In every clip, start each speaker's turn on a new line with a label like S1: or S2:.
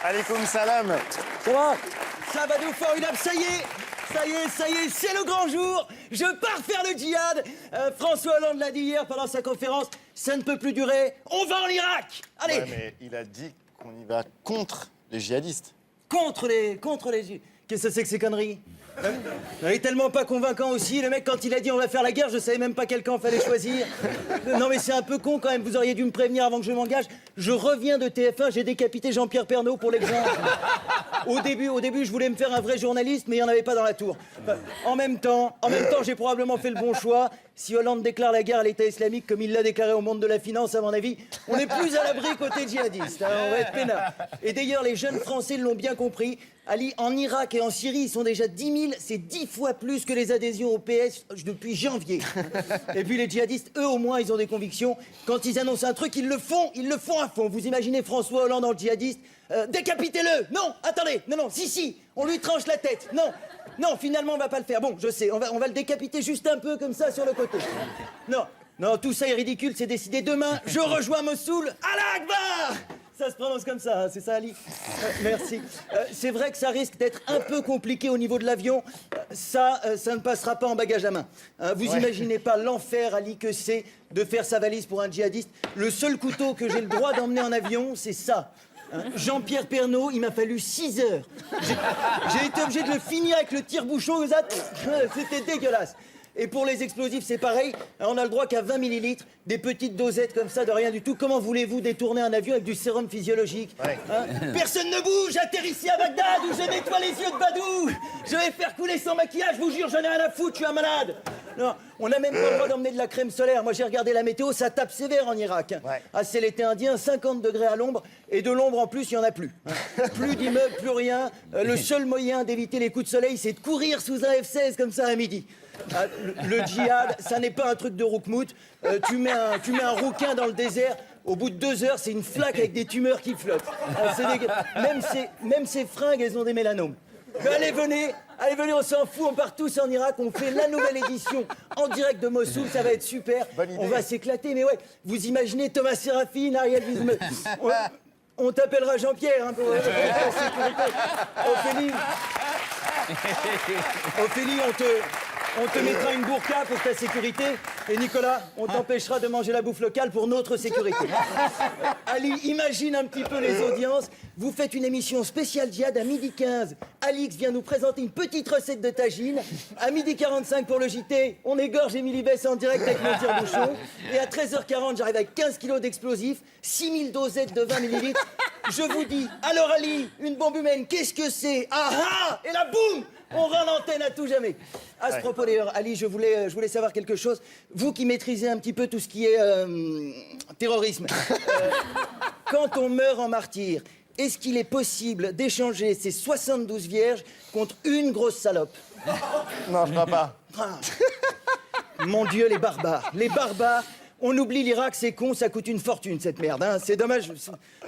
S1: Alaikum salam.
S2: Ça va? Ça va nous formidable, ça y est, c'est le grand jour. Je pars faire le djihad. François Hollande l'a dit hier pendant sa conférence, ça ne peut plus durer, on va en Irak. Allez.
S1: Ouais, mais il a dit qu'on y va contre les djihadistes.
S2: Contre les... Qu'est-ce que c'est que ces conneries? Il est tellement pas convaincant aussi, le mec quand il a dit on va faire la guerre, je savais même pas quel camp fallait choisir. Non mais c'est un peu con quand même, vous auriez dû me prévenir avant que je m'engage. Je reviens de TF1, j'ai décapité Jean-Pierre Pernaut pour l'exemple. Au début, je voulais me faire un vrai journaliste, mais il n'y en avait pas dans la tour. Enfin, en même temps, j'ai probablement fait le bon choix. Si Hollande déclare la guerre à l'État islamique comme il l'a déclaré au monde de la finance, à mon avis, on est plus à l'abri côté djihadiste. Hein, on va être peinard. Et d'ailleurs, les jeunes Français l'ont bien compris. Ali, en Irak et en Syrie, ils sont déjà 10 000. C'est 10 fois plus que les adhésions au PS depuis janvier. Et puis les djihadistes, eux, au moins, ils ont des convictions. Quand ils annoncent un truc, ils le font à fond. Vous imaginez François Hollande en djihadiste? Décapitez-le! Non, attendez, non, si, on lui tranche la tête. Non, finalement, on va pas le faire. Bon, je sais, on va le décapiter juste un peu comme ça sur le côté. Non, tout ça est ridicule, c'est décidé. Demain, je rejoins Mossoul. Allah Akbar! Ça se prononce comme ça, hein, c'est ça, Ali? Merci. C'est vrai que ça risque d'être un peu compliqué au niveau de l'avion. Ça ne passera pas en bagage à main. Vous imaginez pas l'enfer, Ali, que c'est de faire sa valise pour un djihadiste. Le seul couteau que j'ai le droit d'emmener en avion, c'est ça. Jean-Pierre Pernaut, il m'a fallu 6 heures. J'ai été obligé de le finir avec le tire-bouchon. C'était dégueulasse. Et pour les explosifs, c'est pareil. On a le droit qu'à 20 millilitres, des petites dosettes comme ça, de rien du tout. Comment voulez-vous détourner un avion avec du sérum physiologique? Personne ne bouge, atterrissez à Bagdad où je nettoie les yeux de Badou. Je vais faire couler sans maquillage, je vous jure, j'en ai rien à foutre, je suis un malade. Non, on n'a même pas le droit d'emmener de la crème solaire. Moi, j'ai regardé la météo, ça tape sévère en Irak. C'est l'été indien, 50 degrés à l'ombre, et de l'ombre en plus, il n'y en a plus. Plus d'immeubles, plus rien. Le seul moyen d'éviter les coups de soleil, c'est de courir sous un F-16 comme ça à midi. Le djihad, ça n'est pas un truc de roukmout. Tu mets un rouquin dans le désert, au bout de 2 heures, c'est une flaque avec des tumeurs qui flottent. Même ces fringues, elles ont des mélanomes. Mais allez, venez, on s'en fout, on part tous en Irak, on fait la nouvelle édition en direct de Mossoul, ça va être super. On va s'éclater, mais ouais, vous imaginez Thomas Séraphin, Ariel Wiesme. On t'appellera Jean-Pierre hein, pour la sécurité. Ophélie, on te mettra une burqa pour ta sécurité. Et Nicolas, on t'empêchera de manger la bouffe locale pour notre sécurité. Ali, imagine un petit peu les audiences. Vous faites une émission spéciale djihad à 12h15. Alix vient nous présenter une petite recette de tagine. À 12h45 pour le JT, on égorge Émilie Bess en direct avec mon tire-bouchon. Et à 13h40, j'arrive avec 15 kilos d'explosifs, 6000 dosettes de 20 millilitres. Je vous dis, alors Ali, une bombe humaine, qu'est-ce que c'est? Ah ah! Et là, boum! On rend l'antenne à tout jamais. À ce propos d'ailleurs, Ali, je voulais savoir quelque chose. Vous qui maîtrisez un petit peu tout ce qui est terrorisme, quand on meurt en martyr, est-ce qu'il est possible d'échanger ces 72 vierges contre une grosse salope?
S1: Non, je crois pas.
S2: Mon Dieu, les barbares. On oublie l'Irak, c'est con, ça coûte une fortune cette merde. Hein. C'est dommage,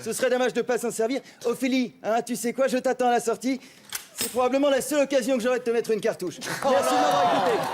S2: ce serait dommage de pas s'en servir. Ophélie, hein, tu sais quoi, je t'attends à la sortie. C'est probablement la seule occasion que j'aurai de te mettre une cartouche. Merci de m'avoir écouté.